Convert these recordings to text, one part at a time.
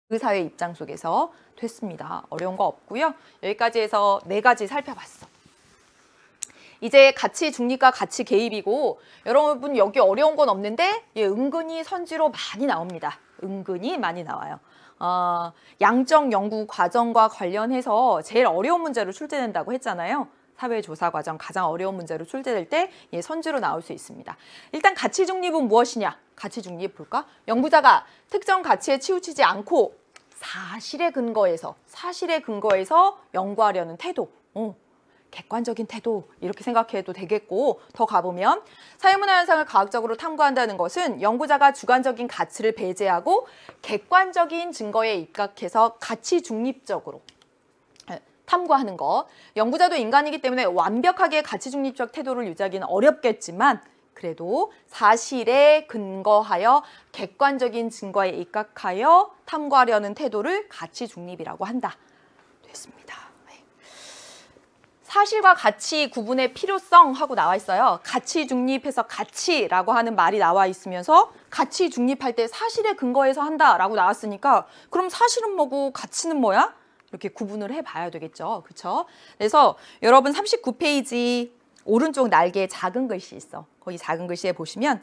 그 사회 입장 속에서 됐습니다. 어려운 거 없고요. 여기까지 해서 4가지 살펴봤어. 이제 가치 중립과 가치 개입이고, 여러분 여기 어려운 건 없는데 은근히 선지로 많이 나옵니다. 은근히 많이 나와요. 양적 연구 과정과 관련해서 제일 어려운 문제로 출제된다고 했잖아요. 사회조사 과정 가장 어려운 문제로 출제될 때 선지로 나올 수 있습니다. 일단 가치 중립은 무엇이냐? 가치 중립 볼까? 연구자가 특정 가치에 치우치지 않고 사실에 근거해서 연구하려는 태도, 객관적인 태도 이렇게 생각해도 되겠고, 더 가보면 사회문화 현상을 과학적으로 탐구한다는 것은 연구자가 주관적인 가치를 배제하고 객관적인 증거에 입각해서 가치 중립적으로 탐구하는 것. 연구자도 인간이기 때문에 완벽하게 가치 중립적 태도를 유지하기는 어렵겠지만 그래도 사실에 근거하여 객관적인 증거에 입각하여 탐구하려는 태도를 가치 중립이라고 한다. 됐습니다. 사실과 가치 구분의 필요성 하고 나와 있어요. 가치 중립해서 가치라고 하는 말이 나와 있으면서 가치 중립할 때 사실에 근거해서 한다라고 나왔으니까 그럼 사실은 뭐고 가치는 뭐야? 이렇게 구분을 해봐야 되겠죠. 그렇죠? 그래서 여러분 39페이지 오른쪽 날개에 작은 글씨 있어. 거기 작은 글씨에 보시면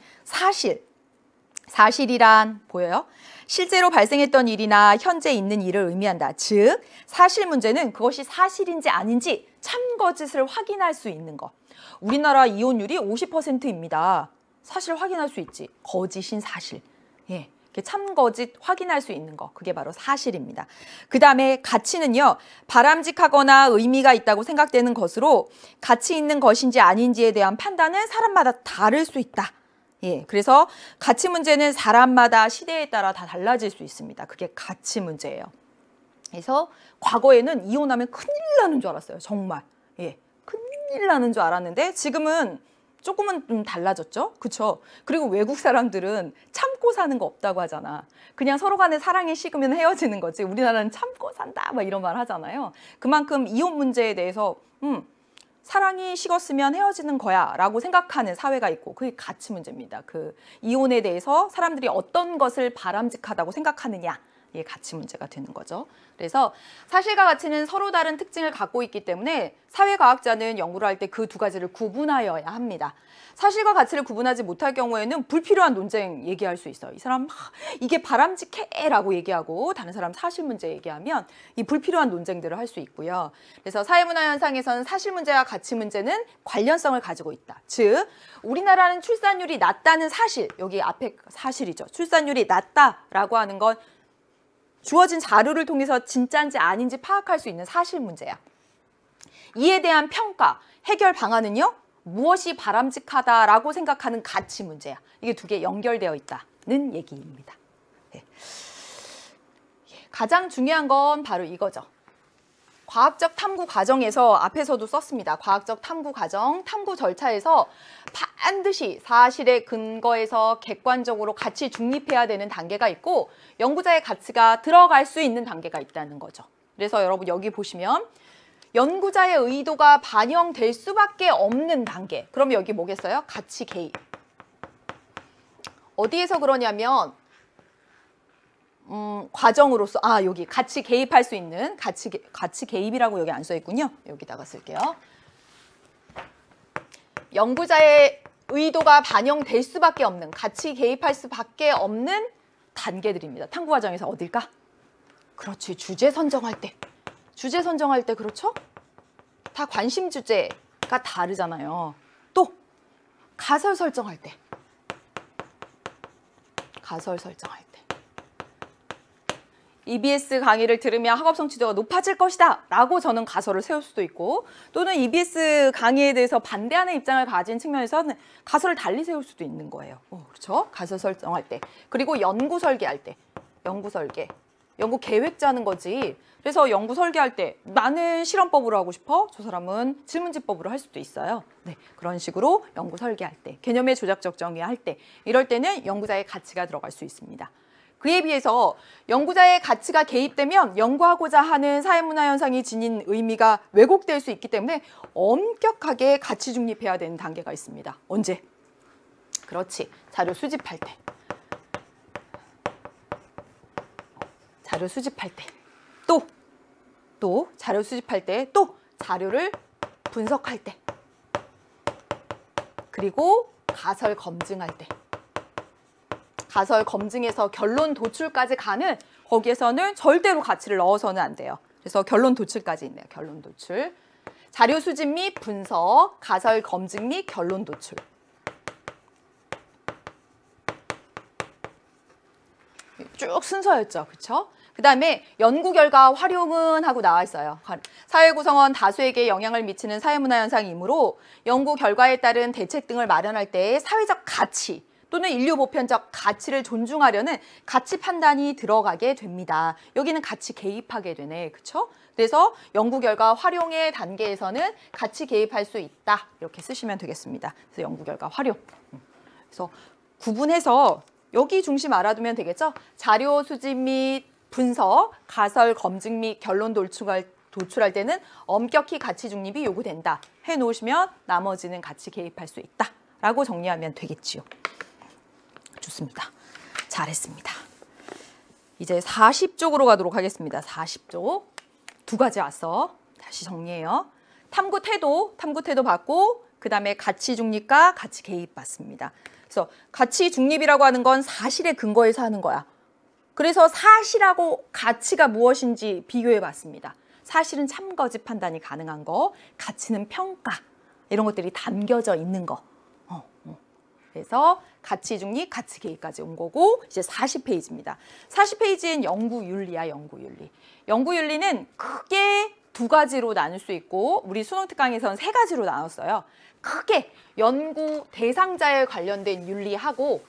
사실이란 보여요? 실제로 발생했던 일이나 현재 있는 일을 의미한다. 즉 사실 문제는 그것이 사실인지 아닌지 참거짓을 확인할 수 있는 것. 우리나라 이혼율이 50%입니다. 사실 확인할 수 있지. 거짓인 사실. 예. 참거짓 확인할 수 있는 거, 그게 바로 사실입니다. 그 다음에 가치는요, 바람직하거나 의미가 있다고 생각되는 것으로 가치 있는 것인지 아닌지에 대한 판단은 사람마다 다를 수 있다. 예, 그래서 가치 문제는 사람마다 시대에 따라 다 달라질 수 있습니다. 그게 가치 문제예요. 그래서 과거에는 이혼하면 큰일 나는 줄 알았어요. 정말. 예, 큰일 나는 줄 알았는데 지금은 조금은 좀 달라졌죠? 그쵸? 그리고 외국 사람들은 참고 사는 거 없다고 하잖아. 그냥 서로 간에 사랑이 식으면 헤어지는 거지. 우리나라는 참고 산다 막 이런 말 하잖아요. 그만큼 이혼 문제에 대해서 사랑이 식었으면 헤어지는 거야 라고 생각하는 사회가 있고, 그게 가치 문제입니다. 그 이혼에 대해서 사람들이 어떤 것을 바람직하다고 생각하느냐, 이게 가치 문제가 되는 거죠. 그래서 사실과 가치는 서로 다른 특징을 갖고 있기 때문에 사회과학자는 연구를 할 때 그 2가지를 구분하여야 합니다. 사실과 가치를 구분하지 못할 경우에는 불필요한 논쟁 얘기할 수 있어요. 이 사람 이게 바람직해 라고 얘기하고 다른 사람 사실 문제 얘기하면 이 불필요한 논쟁들을 할 수 있고요. 그래서 사회문화 현상에서는 사실 문제와 가치 문제는 관련성을 가지고 있다. 즉 우리나라는 출산율이 낮다는 사실, 여기 앞에 사실이죠. 출산율이 낮다라고 하는 건 주어진 자료를 통해서 진짜인지 아닌지 파악할 수 있는 사실 문제야. 이에 대한 평가, 해결 방안은요, 무엇이 바람직하다라고 생각하는 가치 문제야. 이게 2개 연결되어 있다는 얘기입니다. 네. 가장 중요한 건 바로 이거죠. 과학적 탐구 과정에서 앞에서도 썼습니다. 과학적 탐구 과정, 탐구 절차에서 반드시 사실에 근거해서 객관적으로 가치 중립해야 되는 단계가 있고 연구자의 가치가 들어갈 수 있는 단계가 있다는 거죠. 그래서 여러분 여기 보시면 연구자의 의도가 반영될 수밖에 없는 단계. 그럼 여기 뭐겠어요? 가치 개입. 어디에서 그러냐면 과정으로서 여기 가치 개입할 수 있는 가치 개입이라고 여기 안 써 있군요. 여기다가 쓸게요. 연구자의 의도가 반영될 수밖에 없는, 가치 개입할 수밖에 없는 단계들입니다. 탐구 과정에서 어딜까? 그렇지, 주제 선정할 때. 주제 선정할 때 그렇죠? 다 관심 주제가 다르잖아요. 또 가설 설정할 때. 가설 설정할 때. EBS 강의를 들으면 학업 성취도가 높아질 것이다 라고 저는 가설을 세울 수도 있고, 또는 EBS 강의에 대해서 반대하는 입장을 가진 측면에서는 가설을 달리 세울 수도 있는 거예요. 그렇죠? 가설 설정할 때. 그리고 연구 설계할 때. 연구 설계. 연구 계획 짜는 거지. 그래서 연구 설계할 때 나는 실험법으로 하고 싶어. 저 사람은 질문지법으로 할 수도 있어요. 네, 그런 식으로 연구 설계할 때, 개념의 조작적 정의할 때, 이럴 때는 연구자의 가치가 들어갈 수 있습니다. 그에 비해서 연구자의 가치가 개입되면 연구하고자 하는 사회문화 현상이 지닌 의미가 왜곡될 수 있기 때문에 엄격하게 가치 중립해야 되는 단계가 있습니다. 언제? 그렇지, 자료 수집할 때. 자료 수집할 때, 또 자료 수집할 때, 또 자료를 분석할 때, 그리고 가설 검증할 때. 가설 검증에서 결론 도출까지 가는 거기에서는 절대로 가치를 넣어서는 안 돼요. 그래서 결론 도출까지 있네요. 결론 도출. 자료 수집 및 분석, 가설 검증 및 결론 도출. 쭉 순서였죠. 그렇죠? 그 다음에 연구 결과 활용은 하고 나와 있어요. 사회 구성원 다수에게 영향을 미치는 사회문화 현상이므로 연구 결과에 따른 대책 등을 마련할 때 사회적 가치 또는 인류 보편적 가치를 존중하려는 가치 판단이 들어가게 됩니다. 여기는 가치 개입하게 되네. 그렇죠? 그래서 연구 결과 활용의 단계에서는 가치 개입할 수 있다. 이렇게 쓰시면 되겠습니다. 그래서 연구 결과 활용. 그래서 구분해서 여기 중심 알아두면 되겠죠? 자료 수집 및 분석, 가설 검증 및 결론 도출할 때는 엄격히 가치 중립이 요구된다. 해놓으시면 나머지는 가치 개입할 수 있다. 라고 정리하면 되겠지요. 좋습니다. 잘했습니다. 이제 40쪽으로 가도록 하겠습니다. 40쪽. 두 가지 왔어. 다시 정리해요. 탐구 태도 받고 그 다음에 가치 중립과 가치 개입 받습니다. 그래서 가치 중립이라고 하는 건 사실에 근거해서 하는 거야. 그래서 사실하고 가치가 무엇인지 비교해 봤습니다. 사실은 참거짓 판단이 가능한 거, 가치는 평가, 이런 것들이 담겨져 있는 거. 그래서 가치 중립, 가치 개입까지 온 거고 이제 40페이지입니다. 40페이지엔 연구윤리야, 연구윤리. 연구윤리는 크게 두 가지로 나눌 수 있고 우리 수능 특강에서는 세 가지로 나눴어요. 크게 연구 대상자에 관련된 윤리하고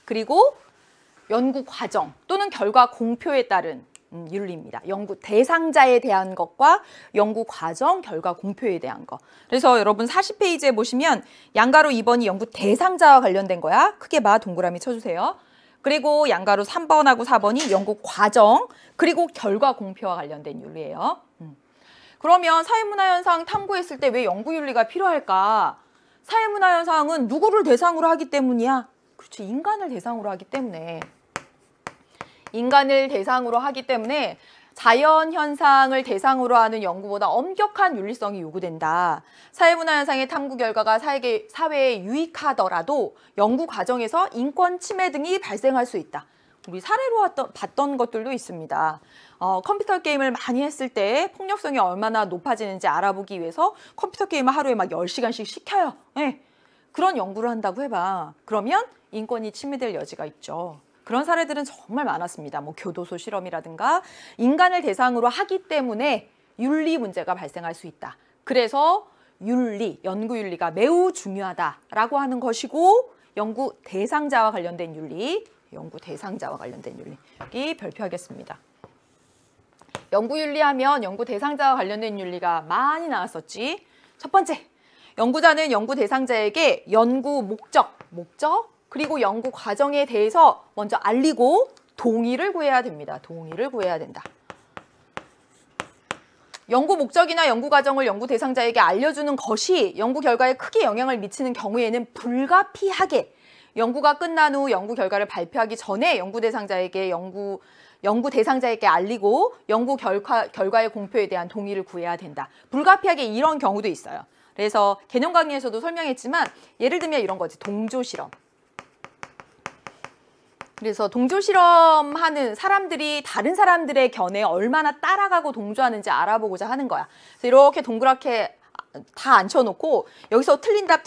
그리고 연구 과정 또는 결과 공표에 따른 윤리입니다. 연구 대상자에 대한 것과 연구 과정, 결과 공표에 대한 것. 그래서 여러분 40페이지에 보시면 양가로 2번이 연구 대상자와 관련된 거야. 크게 봐, 동그라미 쳐주세요. 그리고 양가로 3번하고 4번이 연구 과정, 그리고 결과 공표와 관련된 윤리예요. 그러면 사회문화현상 탐구했을 때 왜 연구윤리가 필요할까? 사회문화현상은 누구를 대상으로 하기 때문이야? 그렇지, 인간을 대상으로 하기 때문에. 인간을 대상으로 하기 때문에 자연현상을 대상으로 하는 연구보다 엄격한 윤리성이 요구된다. 사회문화현상의 탐구 결과가 사회에 유익하더라도 연구 과정에서 인권 침해 등이 발생할 수 있다. 우리 사례로 봤던 것들도 있습니다. 컴퓨터 게임을 많이 했을 때 폭력성이 얼마나 높아지는지 알아보기 위해서 컴퓨터 게임을 하루에 막 10시간씩 시켜요. 네. 그런 연구를 한다고 해봐. 그러면 인권이 침해될 여지가 있죠. 그런 사례들은 정말 많았습니다. 뭐 교도소 실험이라든가 인간을 대상으로 하기 때문에 윤리 문제가 발생할 수 있다. 그래서 윤리, 연구윤리가 매우 중요하다라고 하는 것이고 연구 대상자와 관련된 윤리, 연구 대상자와 관련된 윤리. 여기 별표하겠습니다. 연구윤리하면 연구 대상자와 관련된 윤리가 많이 나왔었지. 첫 번째, 연구자는 연구 대상자에게 연구 목적, 그리고 연구 과정에 대해서 먼저 알리고 동의를 구해야 됩니다. 동의를 구해야 된다. 연구 목적이나 연구 과정을 연구 대상자에게 알려주는 것이 연구 결과에 크게 영향을 미치는 경우에는 불가피하게 연구가 끝난 후 연구 결과를 발표하기 전에 연구 대상자에게 알리고 연구 결과의 공표에 대한 동의를 구해야 된다. 불가피하게 이런 경우도 있어요. 그래서 개념 강의에서도 설명했지만 예를 들면 이런 거지. 동조 실험. 그래서 동조 실험하는 사람들이 다른 사람들의 견해에 얼마나 따라가고 동조하는지 알아보고자 하는 거야. 그래서 이렇게 동그랗게 다 앉혀놓고 여기서 틀린 답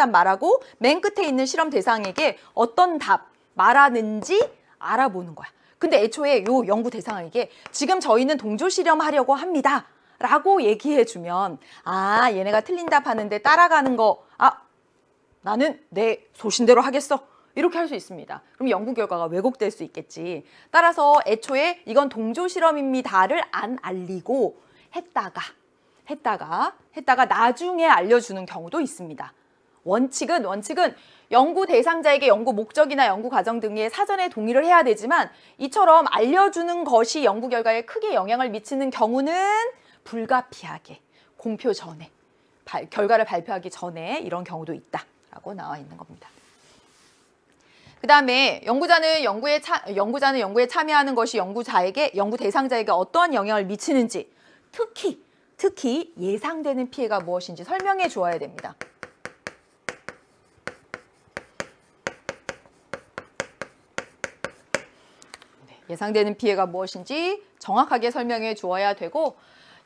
말하고 맨 끝에 있는 실험 대상에게 어떤 답 말하는지 알아보는 거야. 근데 애초에 요 연구 대상에게 지금 저희는 동조 실험하려고 합니다. 라고 얘기해주면 얘네가 틀린 답 하는데 따라가는 거 나는 내 소신대로 하겠어. 이렇게 할 수 있습니다. 그럼 연구 결과가 왜곡될 수 있겠지. 따라서 애초에 이건 동조 실험입니다를 안 알리고 했다가 나중에 알려주는 경우도 있습니다. 원칙은 연구 대상자에게 연구 목적이나 연구 과정 등에 사전에 동의를 해야 되지만 이처럼 알려주는 것이 연구 결과에 크게 영향을 미치는 경우는 불가피하게 공표 전에, 결과를 발표하기 전에 이런 경우도 있다라고 나와 있는 겁니다. 그다음에 연구자는 연구에 참여하는 것이 연구 대상자에게 어떠한 영향을 미치는지, 특히 예상되는 피해가 무엇인지 설명해 주어야 됩니다. 예상되는 피해가 무엇인지 정확하게 설명해 주어야 되고,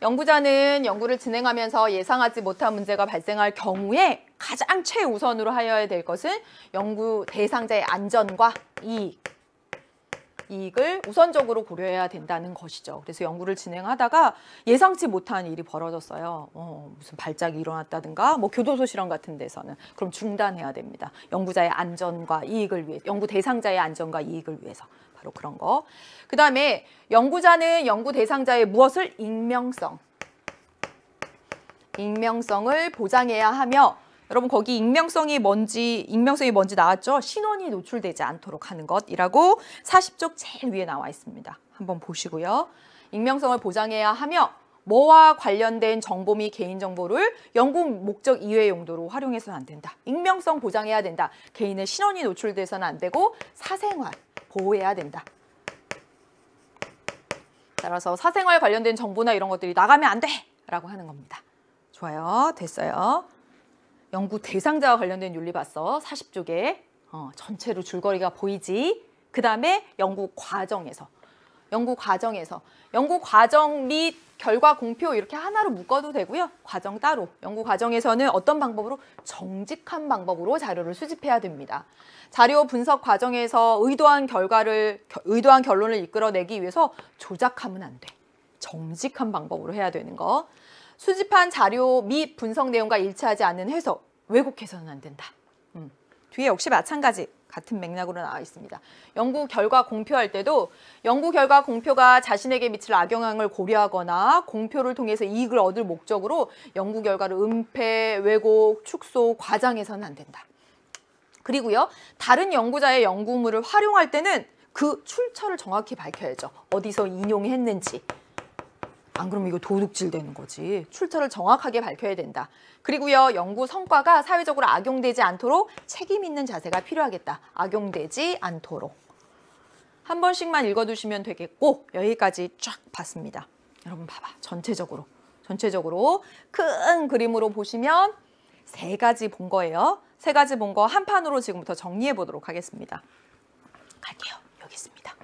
연구자는 연구를 진행하면서 예상하지 못한 문제가 발생할 경우에 가장 최우선으로 하여야 될 것은 연구 대상자의 안전과 이익을 우선적으로 고려해야 된다는 것이죠. 그래서 연구를 진행하다가 예상치 못한 일이 벌어졌어요. 무슨 발작이 일어났다든가 뭐 교도소 실험 같은 데서는 그럼 중단해야 됩니다. 연구자의 안전과 이익을 위해, 연구 대상자의 안전과 이익을 위해서. 바로 그런 거. 그 다음에 연구자는 연구 대상자의 무엇을? 익명성을 보장해야 하며, 여러분 거기 익명성이 뭔지 나왔죠? 신원이 노출되지 않도록 하는 것이라고 40쪽 제일 위에 나와 있습니다. 한번 보시고요. 익명성을 보장해야 하며 뭐와 관련된 정보 및 개인정보를 연구 목적 이외의 용도로 활용해서는 안 된다. 익명성 보장해야 된다. 개인의 신원이 노출돼서는 안 되고 사생활 보호해야 된다. 따라서 사생활 관련된 정보나 이런 것들이 나가면 안 돼! 라고 하는 겁니다. 좋아요. 됐어요. 연구 대상자와 관련된 윤리 봤어. 40쪽에. 전체로 줄거리가 보이지. 그 다음에 연구 과정에서. 연구 과정 및 결과 공표 이렇게 하나로 묶어도 되고요. 과정 따로. 연구 과정에서는 어떤 방법으로? 정직한 방법으로 자료를 수집해야 됩니다. 자료 분석 과정에서 의도한 결론을 이끌어내기 위해서 조작하면 안 돼. 정직한 방법으로 해야 되는 거. 수집한 자료 및 분석 내용과 일치하지 않는 해석, 왜곡해서는 안 된다. 뒤에 역시 마찬가지. 같은 맥락으로 나와 있습니다. 연구 결과 공표할 때도 연구 결과 공표가 자신에게 미칠 악영향을 고려하거나 공표를 통해서 이익을 얻을 목적으로 연구 결과를 은폐, 왜곡, 축소, 과장해서는 안 된다. 그리고요, 다른 연구자의 연구물을 활용할 때는 그 출처를 정확히 밝혀야죠. 어디서 인용했는지. 안 그러면 이거 도둑질 되는 거지. 출처를 정확하게 밝혀야 된다. 그리고요, 연구 성과가 사회적으로 악용되지 않도록 책임 있는 자세가 필요하겠다. 악용되지 않도록. 한 번씩만 읽어두시면 되겠고, 여기까지 쫙 봤습니다. 여러분 봐봐. 전체적으로 큰 그림으로 보시면 3가지 본 거예요. 3가지 본 거 한 판으로 지금부터 정리해 보도록 하겠습니다. 갈게요. 여기 있습니다.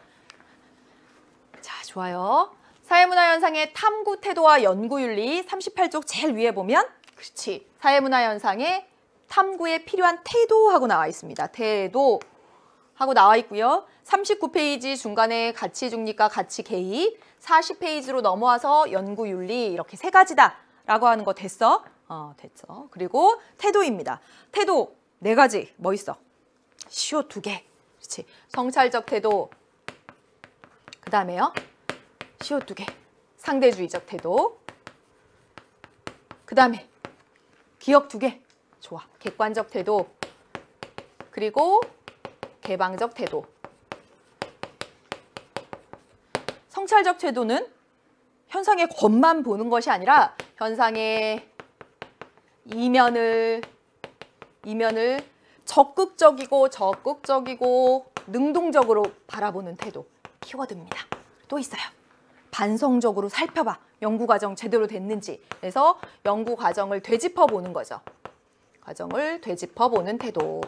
자, 좋아요. 사회문화 현상의 탐구 태도와 연구윤리 38쪽 제일 위에 보면, 그렇지, 사회문화 현상의 탐구에 필요한 태도하고 나와 있습니다. 태도하고 나와 있고요. 39페이지 중간에 가치 중립과 가치 개입, 40페이지로 넘어와서 연구윤리 이렇게 3가지다 라고 하는 거 됐어? 됐어. 그리고 태도입니다. 태도 4가지 뭐 있어? 시옷 2개. 그렇지. 성찰적 태도. 그 다음에요. 시옷 2개. 상대주의적 태도. 그 다음에 기억 2개. 좋아. 객관적 태도. 그리고 개방적 태도. 성찰적 태도는 현상의 겉만 보는 것이 아니라 현상의 이면을 적극적이고 능동적으로 바라보는 태도. 키워드입니다. 또 있어요. 반성적으로 살펴봐. 연구 과정 제대로 됐는지. 그래서 연구 과정을 되짚어 보는 거죠. 과정을 되짚어 보는 태도.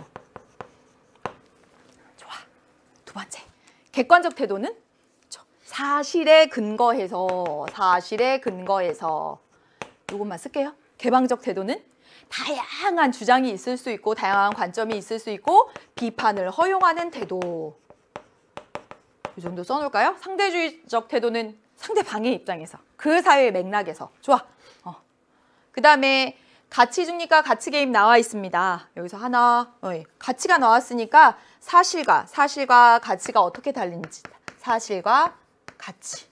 좋아. 2번째. 객관적 태도는 사실에 근거해서 이것만 쓸게요. 개방적 태도는 다양한 주장이 있을 수 있고 다양한 관점이 있을 수 있고 비판을 허용하는 태도. 이 정도 써놓을까요? 상대주의적 태도는 상대방의 입장에서, 그 사회의 맥락에서. 좋아. 그 다음에 가치 중립과 가치 개입 나와 있습니다. 여기서 하나, 가치가 나왔으니까 사실과 가치가 어떻게 달리는지. 사실과 가치.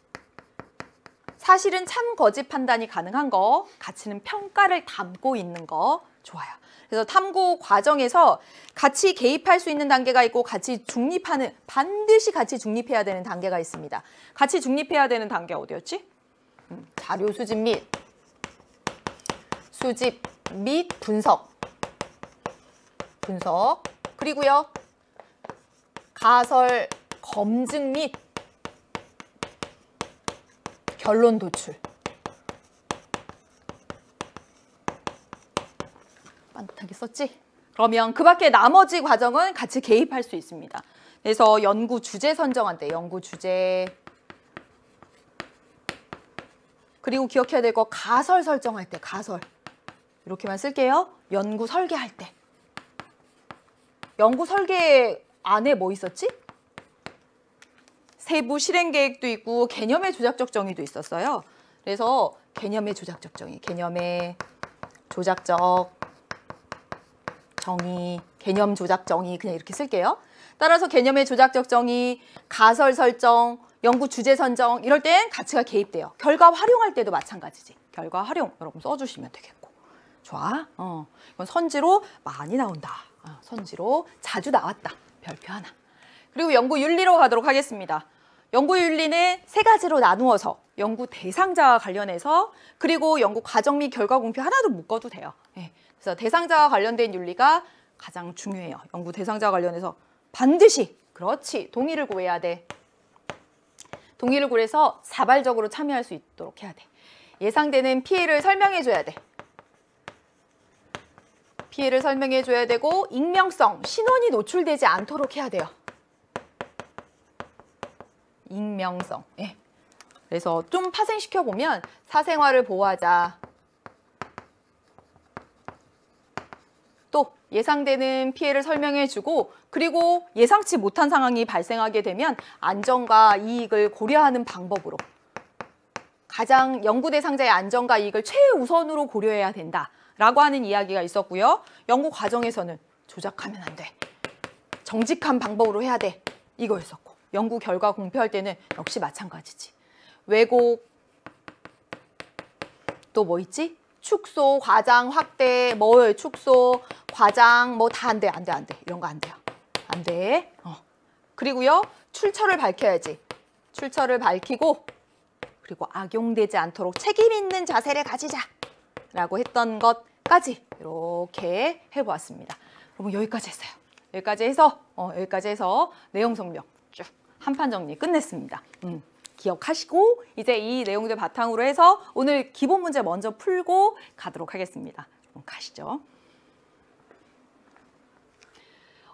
사실은 참 거짓 판단이 가능한 거, 가치는 평가를 담고 있는 거. 좋아요. 그래서 탐구 과정에서 같이 개입할 수 있는 단계가 있고 반드시 같이 중립해야 되는 단계가 있습니다. 같이 중립해야 되는 단계 어디였지? 자료 수집 및 분석. 그리고요, 가설 검증 및 결론 도출. 빤듯하게 썼지? 그러면 그 밖에 나머지 과정은 같이 개입할 수 있습니다. 그래서 연구 주제 선정할 때 연구 주제, 그리고 기억해야 될 거 가설 설정할 때 가설 이렇게만 쓸게요. 연구 설계할 때. 연구 설계 안에 뭐 있었지? 세부 실행 계획도 있고 개념의 조작적 정의도 있었어요. 그래서 개념의 조작적 정의, 개념의 조작적 정의, 개념 조작 정의 그냥 이렇게 쓸게요. 따라서 개념의 조작적 정의, 가설 설정, 연구 주제 선정 이럴 땐 가치가 개입돼요. 결과 활용할 때도 마찬가지지. 결과 활용 여러분 써주시면 되겠고. 좋아. 이건 선지로 많이 나온다. 선지로 자주 나왔다. 별표 하나. 그리고 연구 윤리로 가도록 하겠습니다. 연구 윤리는 세 가지로 나누어서 연구 대상자와 관련해서 그리고 연구 과정 및 결과 공표 하나도 묶어도 돼요. 네. 그래서 대상자와 관련된 윤리가 가장 중요해요. 연구 대상자와 관련해서 반드시 그렇지 동의를 구해야 돼. 동의를 구해서 자발적으로 참여할 수 있도록 해야 돼. 예상되는 피해를 설명해 줘야 돼. 피해를 설명해 줘야 되고 익명성, 신원이 노출되지 않도록 해야 돼요. 익명성. 예. 그래서 좀 파생시켜 보면 사생활을 보호하자. 또 예상되는 피해를 설명해 주고 그리고 예상치 못한 상황이 발생하게 되면 안전과 이익을 고려하는 방법으로 가장 연구 대상자의 안전과 이익을 최우선으로 고려해야 된다라고 하는 이야기가 있었고요. 연구 과정에서는 조작하면 안 돼. 정직한 방법으로 해야 돼. 이거였었고 연구 결과 공표할 때는 역시 마찬가지지. 왜곡, 또 뭐 있지? 축소, 과장, 확대, 뭐 축소, 과장, 뭐 다 안 돼, 안 돼, 안 돼. 이런 거 안 돼요. 안 돼. 그리고요, 출처를 밝혀야지. 출처를 밝히고 그리고 악용되지 않도록 책임 있는 자세를 가지자라고 했던 것까지 이렇게 해보았습니다. 여러분 여기까지 했어요. 여기까지 해서 내용 설명 쭉 한판 정리 끝냈습니다. 기억하시고 이제 이 내용들 바탕으로 해서 오늘 기본 문제 먼저 풀고 가도록 하겠습니다. 그럼 가시죠.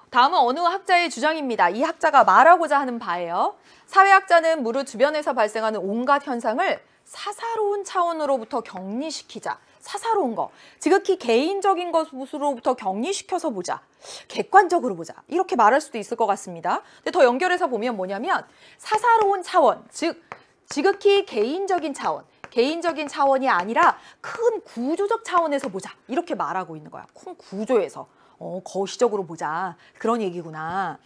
다음은 어느 학자의 주장입니다. 이 학자가 말하고자 하는 바예요. 사회학자는 무릇 주변에서 발생하는 온갖 현상을 사사로운 차원으로부터 격리시키자. 사사로운 거, 지극히 개인적인 것으로부터 격리시켜서 보자. 객관적으로 보자. 이렇게 말할 수도 있을 것 같습니다. 근데 더 연결해서 보면 뭐냐면 사사로운 차원, 즉 지극히 개인적인 차원, 개인적인 차원이 아니라 큰 구조적 차원에서 보자. 이렇게 말하고 있는 거야. 큰 구조에서. 거시적으로 보자. 그런 얘기구나.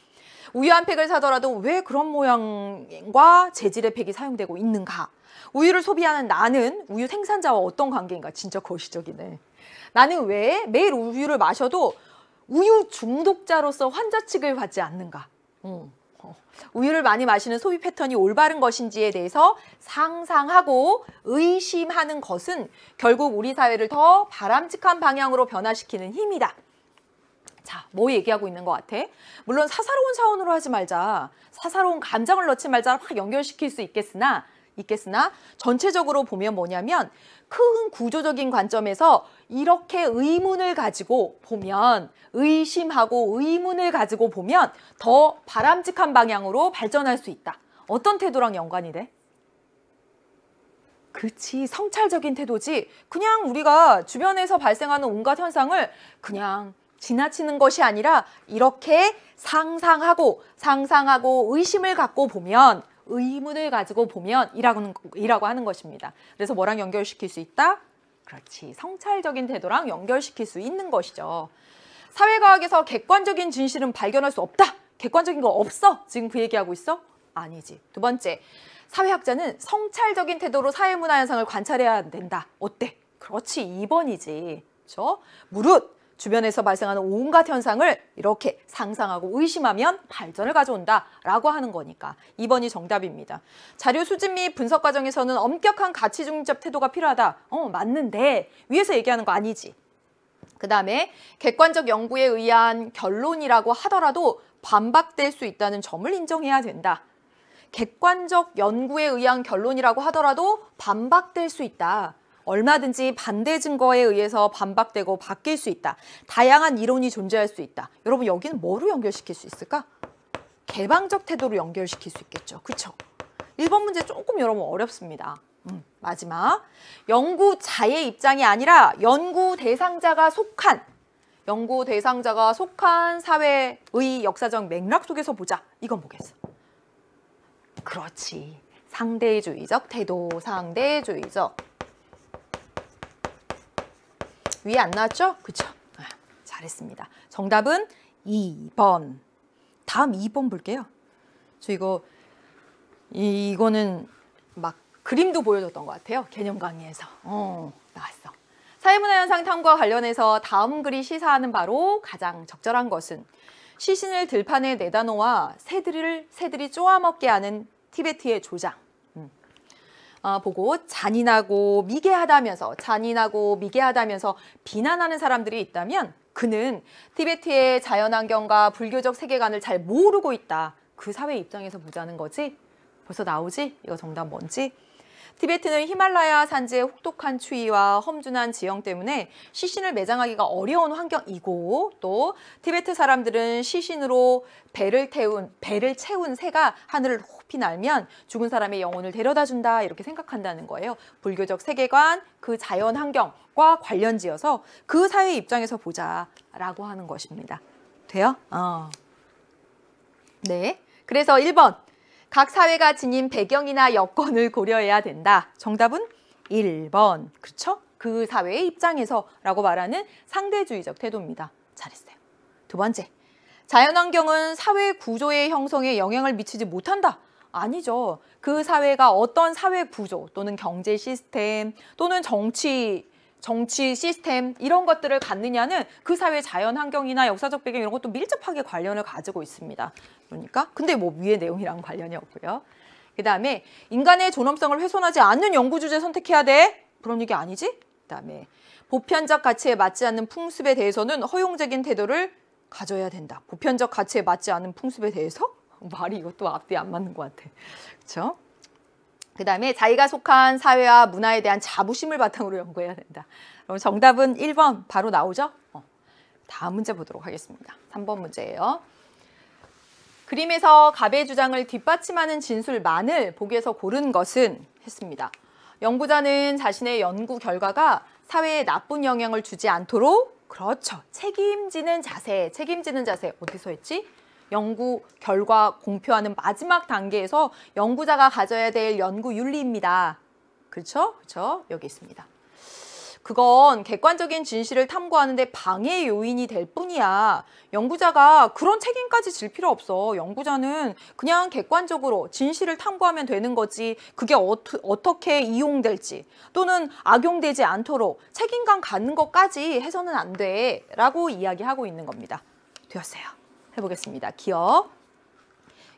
우유 한 팩을 사더라도 왜 그런 모양과 재질의 팩이 사용되고 있는가? 우유를 소비하는 나는 우유 생산자와 어떤 관계인가? 진짜 거시적이네. 나는 왜 매일 우유를 마셔도 우유 중독자로서 환자 취급을 받지 않는가? 우유를 많이 마시는 소비 패턴이 올바른 것인지에 대해서 상상하고 의심하는 것은 결국 우리 사회를 더 바람직한 방향으로 변화시키는 힘이다. 자, 뭐 얘기하고 있는 것 같아? 물론 사사로운 차원으로 하지 말자. 사사로운 감정을 넣지 말자. 확 연결시킬 수 있겠으나 전체적으로 보면 뭐냐면 큰 구조적인 관점에서 이렇게 의문을 가지고 보면 의심하고 의문을 가지고 보면 더 바람직한 방향으로 발전할 수 있다. 어떤 태도랑 연관이 돼? 그치, 성찰적인 태도지. 그냥 우리가 주변에서 발생하는 온갖 현상을 그냥 지나치는 것이 아니라 이렇게 상상하고 의심을 갖고 보면 의문을 가지고 보면 이라고 하는 것입니다. 그래서 뭐랑 연결시킬 수 있다? 그렇지, 성찰적인 태도랑 연결시킬 수 있는 것이죠. 사회과학에서 객관적인 진실은 발견할 수 없다. 객관적인 거 없어. 지금 그 얘기하고 있어? 아니지. 두 번째, 사회학자는 성찰적인 태도로 사회문화 현상을 관찰해야 된다. 어때? 그렇지, 2번이지. 그렇죠? 무릇 주변에서 발생하는 온갖 현상을 이렇게 상상하고 의심하면 발전을 가져온다라고 하는 거니까 2번이 정답입니다. 자료 수집 및 분석 과정에서는 엄격한 가치 중립적 태도가 필요하다. 맞는데 위에서 얘기하는 거 아니지. 그 다음에 객관적 연구에 의한 결론이라고 하더라도 반박될 수 있다는 점을 인정해야 된다. 객관적 연구에 의한 결론이라고 하더라도 반박될 수 있다. 얼마든지 반대 증거에 의해서 반박되고 바뀔 수 있다. 다양한 이론이 존재할 수 있다. 여러분 여기는 뭐로 연결시킬 수 있을까? 개방적 태도로 연결시킬 수 있겠죠. 그렇죠? 1번 문제 조금 여러분 어렵습니다. 마지막. 연구자의 입장이 아니라 연구 대상자가 속한 사회의 역사적 맥락 속에서 보자. 이건 뭐겠어? 그렇지. 상대주의적 태도, 상대주의적. 위에 안 나왔죠? 그쵸? 잘했습니다. 정답은 2번. 다음 2번 볼게요. 저 이거는 막 그림도 보여줬던 것 같아요. 개념 강의에서. 나왔어. 사회문화 현상 탐구와 관련해서 다음 글이 시사하는 바로 가장 적절한 것은 시신을 들판에 내다 놓아 새들이 쪼아먹게 하는 티베트의 조장. 보고 잔인하고 미개하다면서 비난하는 사람들이 있다면 그는 티베트의 자연환경과 불교적 세계관을 잘 모르고 있다. 그 사회 입장에서 보자는 거지. 벌써 나오지? 이거 정답 뭔지? 티베트는 히말라야 산지의 혹독한 추위와 험준한 지형 때문에 시신을 매장하기가 어려운 환경이고 또 티베트 사람들은 시신으로 배를 채운 새가 하늘을 높이 날면 죽은 사람의 영혼을 데려다 준다 이렇게 생각한다는 거예요. 불교적 세계관, 그 자연 환경과 관련지어서 그 사회 입장에서 보자라고 하는 것입니다. 돼요? 네. 그래서 1번. 각 사회가 지닌 배경이나 여건을 고려해야 된다. 정답은 1번. 그렇죠? 그 사회의 입장에서 라고 말하는 상대주의적 태도입니다. 잘했어요. 두 번째. 자연환경은 사회 구조의 형성에 영향을 미치지 못한다. 아니죠. 그 사회가 어떤 사회 구조 또는 경제 시스템 또는 정치 시스템 이런 것들을 갖느냐는 그 사회 자연 환경이나 역사적 배경 이런 것도 밀접하게 관련을 가지고 있습니다. 그러니까 근데 뭐 위의 내용이랑 관련이 없고요. 그다음에 인간의 존엄성을 훼손하지 않는 연구 주제 선택해야 돼. 그런 얘기 아니지? 그다음에 보편적 가치에 맞지 않는 풍습에 대해서는 허용적인 태도를 가져야 된다. 보편적 가치에 맞지 않는 풍습에 대해서? 말이 이것도 앞뒤 안 맞는 것 같아. 그렇죠? 그다음에 자기가 속한 사회와 문화에 대한 자부심을 바탕으로 연구해야 된다. 그럼 정답은 1번 바로 나오죠? 다음 문제 보도록 하겠습니다. 3번 문제예요. 그림에서 갑의 주장을 뒷받침하는 진술만을 보기에서 고른 것은 했습니다. 연구자는 자신의 연구 결과가 사회에 나쁜 영향을 주지 않도록 그렇죠. 책임지는 자세 어디서 했지? 연구 결과 공표하는 마지막 단계에서 연구자가 가져야 될 연구 윤리입니다. 그렇죠? 그렇죠? 여기 있습니다. 그건 객관적인 진실을 탐구하는 데 방해 요인이 될 뿐이야. 연구자가 그런 책임까지 질 필요 없어. 연구자는 그냥 객관적으로 진실을 탐구하면 되는 거지. 그게 어떻게 이용될지 또는 악용되지 않도록 책임감 갖는 것까지 해서는 안 돼. 라고 이야기하고 있는 겁니다. 되었어요. 해보겠습니다. 기억.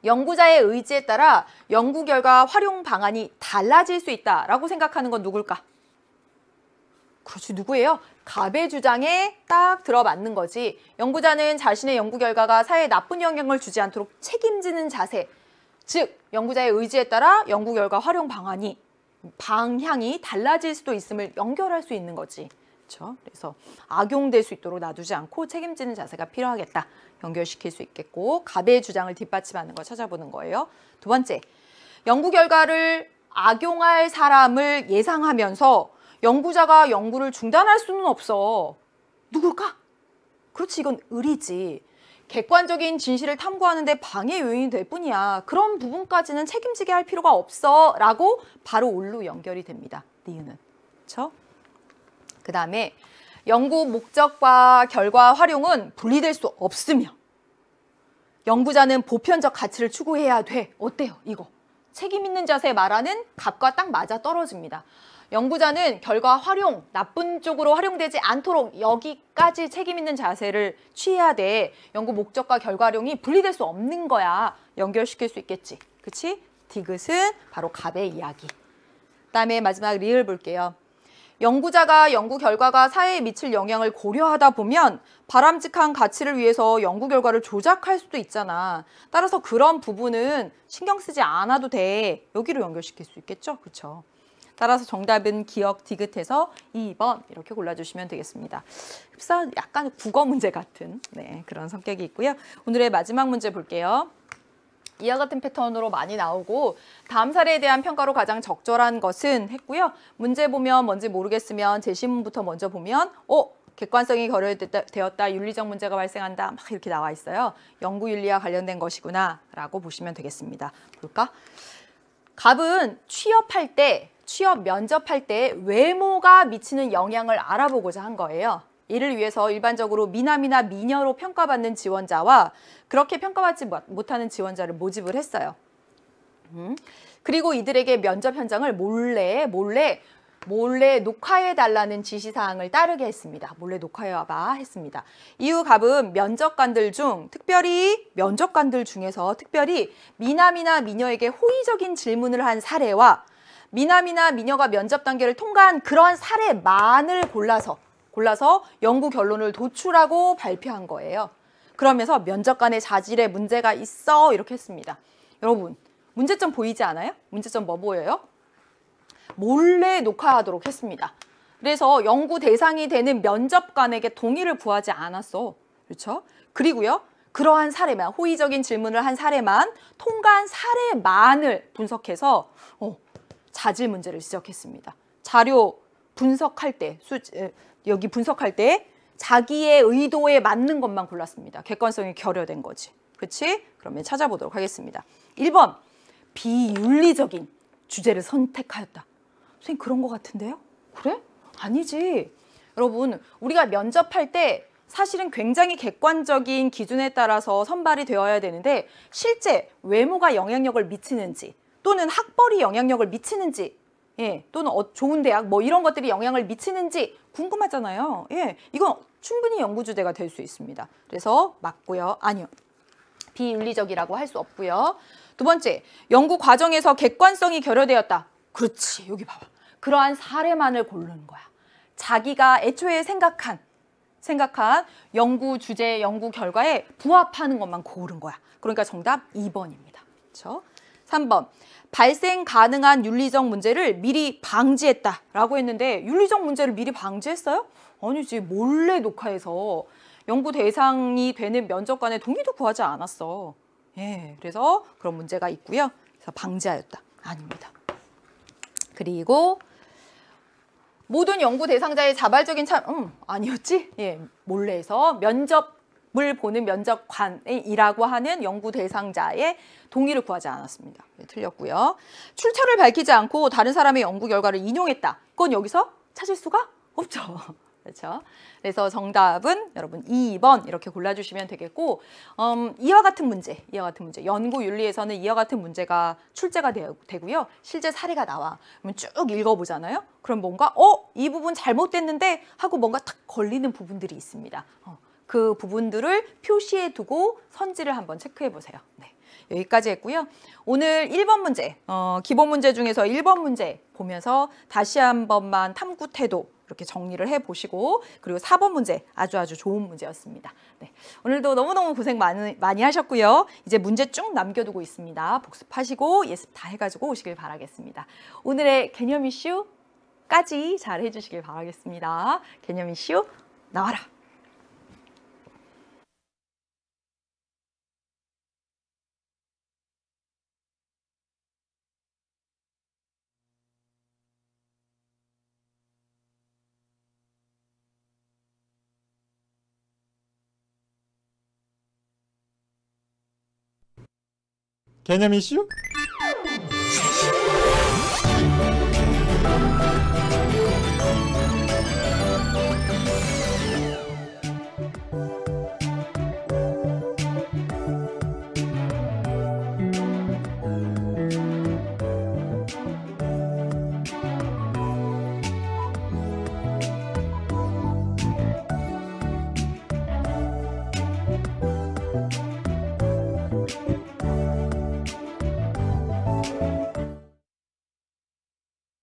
연구자의 의지에 따라 연구 결과 활용 방안이 달라질 수 있다라고 생각하는 건 누굴까? 그렇지, 누구예요? 갑의 주장에 딱 들어맞는 거지. 연구자는 자신의 연구 결과가 사회에 나쁜 영향을 주지 않도록 책임지는 자세. 즉, 연구자의 의지에 따라 연구 결과 활용 방향이 달라질 수도 있음을 연결할 수 있는 거지. 그렇죠? 그래서 악용될 수 있도록 놔두지 않고 책임지는 자세가 필요하겠다. 연결시킬 수 있겠고 갑의 주장을 뒷받침하는 거 찾아보는 거예요. 두 번째, 연구 결과를 악용할 사람을 예상하면서 연구자가 연구를 중단할 수는 없어. 누굴까? 그렇지, 이건 의리지. 객관적인 진실을 탐구하는 데 방해 요인이 될 뿐이야. 그런 부분까지는 책임지게 할 필요가 없어. 라고 바로 올로 연결이 됩니다. 니은은. 그렇죠? 그 다음에 연구 목적과 결과 활용은 분리될 수 없으며 연구자는 보편적 가치를 추구해야 돼. 어때요? 이거. 책임 있는 자세 말하는 갑과 딱 맞아 떨어집니다. 연구자는 결과 활용, 나쁜 쪽으로 활용되지 않도록 여기까지 책임 있는 자세를 취해야 돼. 연구 목적과 결과 활용이 분리될 수 없는 거야. 연결시킬 수 있겠지. 그치? 디귿은 바로 갑의 이야기. 그다음에 마지막 리을 볼게요. 연구자가 연구 결과가 사회에 미칠 영향을 고려하다 보면 바람직한 가치를 위해서 연구 결과를 조작할 수도 있잖아. 따라서 그런 부분은 신경 쓰지 않아도 돼. 여기로 연결시킬 수 있겠죠? 그렇죠? 따라서 정답은 기억 디귿해서 2번 이렇게 골라주시면 되겠습니다. 흡사 약간 국어 문제 같은 그런 성격이 있고요. 오늘의 마지막 문제 볼게요. 이와 같은 패턴으로 많이 나오고 다음 사례에 대한 평가로 가장 적절한 것은 했고요. 문제 보면 뭔지 모르겠으면 제시문부터 먼저 보면 객관성이 결여되었다. 윤리적 문제가 발생한다. 막 이렇게 나와 있어요. 연구윤리와 관련된 것이구나 라고 보시면 되겠습니다. 볼까? 갑은 취업 면접할 때 외모가 미치는 영향을 알아보고자 한 거예요. 이를 위해서 일반적으로 미남이나 미녀로 평가받는 지원자와 그렇게 평가받지 못하는 지원자를 모집을 했어요. 그리고 이들에게 면접 현장을 몰래 녹화해달라는 지시사항을 따르게 했습니다. 몰래 녹화해와봐 했습니다. 이후 갑은 면접관들 중에서 특별히 미남이나 미녀에게 호의적인 질문을 한 사례와 미남이나 미녀가 면접 단계를 통과한 그런 사례만을 골라서 연구 결론을 도출하고 발표한 거예요. 그러면서 면접관의 자질에 문제가 있어 이렇게 했습니다. 여러분 문제점 보이지 않아요? 문제점 뭐 보여요? 몰래 녹화하도록 했습니다. 그래서 연구 대상이 되는 면접관에게 동의를 구하지 않았어. 그렇죠? 그리고요. 그러한 사례만, 호의적인 질문을 한 사례만, 통과한 사례만을 분석해서 자질 문제를 지적했습니다. 자료 분석할 때, 여기 분석할 때 자기의 의도에 맞는 것만 골랐습니다. 객관성이 결여된 거지. 그치? 그러면 찾아보도록 하겠습니다. 1번, 비윤리적인 주제를 선택하였다. 선생님 그런 거 같은데요? 그래? 아니지. 여러분 우리가 면접할 때 사실은 굉장히 객관적인 기준에 따라서 선발이 되어야 되는데 실제 외모가 영향력을 미치는지 또는 학벌이 영향력을 미치는지 또는 좋은 대학 뭐 이런 것들이 영향을 미치는지 궁금하잖아요. 이건 충분히 연구 주제가 될 수 있습니다. 그래서 맞고요. 아니요. 비윤리적이라고 할 수 없고요. 두 번째, 연구 과정에서 객관성이 결여되었다. 그렇지. 여기 봐봐. 그러한 사례만을 고르는 거야. 자기가 애초에 생각한 연구 주제, 연구 결과에 부합하는 것만 고른 거야. 그러니까 정답 2번입니다. 그렇죠? 3번, 발생 가능한 윤리적 문제를 미리 방지했다라고 했는데 윤리적 문제를 미리 방지했어요? 아니지. 몰래 녹화해서 연구 대상이 되는 면접관의 동의도 구하지 않았어. 그래서 그런 문제가 있고요. 그래서 방지하였다. 아닙니다. 그리고 모든 연구 대상자의 자발적인 아니었지? 몰래 해서 면접을 보는 면접관이라고 하는 연구 대상자의 동의를 구하지 않았습니다. 틀렸고요. 출처를 밝히지 않고 다른 사람의 연구 결과를 인용했다. 그건 여기서 찾을 수가 없죠. 그렇죠? 그래서 정답은 여러분 2번 이렇게 골라주시면 되겠고 이와 같은 문제 연구 윤리에서는 이와 같은 문제가 출제가 되고요. 실제 사례가 나와. 그러면 쭉 읽어보잖아요. 그럼 뭔가 이 부분 잘못됐는데 하고 뭔가 탁 걸리는 부분들이 있습니다. 그 부분들을 표시해 두고 선지를 한번 체크해 보세요. 여기까지 했고요. 오늘 1번 문제, 기본 문제 중에서 1번 문제 보면서 다시 한 번만 탐구 태도 이렇게 정리를 해보시고 그리고 4번 문제 아주 좋은 문제였습니다. 오늘도 너무너무 고생 많이 하셨고요. 이제 문제 쭉 남겨두고 있습니다. 복습하시고 예습 다 해가지고 오시길 바라겠습니다. 오늘의 개념 이슈까지 잘 해주시길 바라겠습니다. 개념 이슈 나와라. 개념 이슈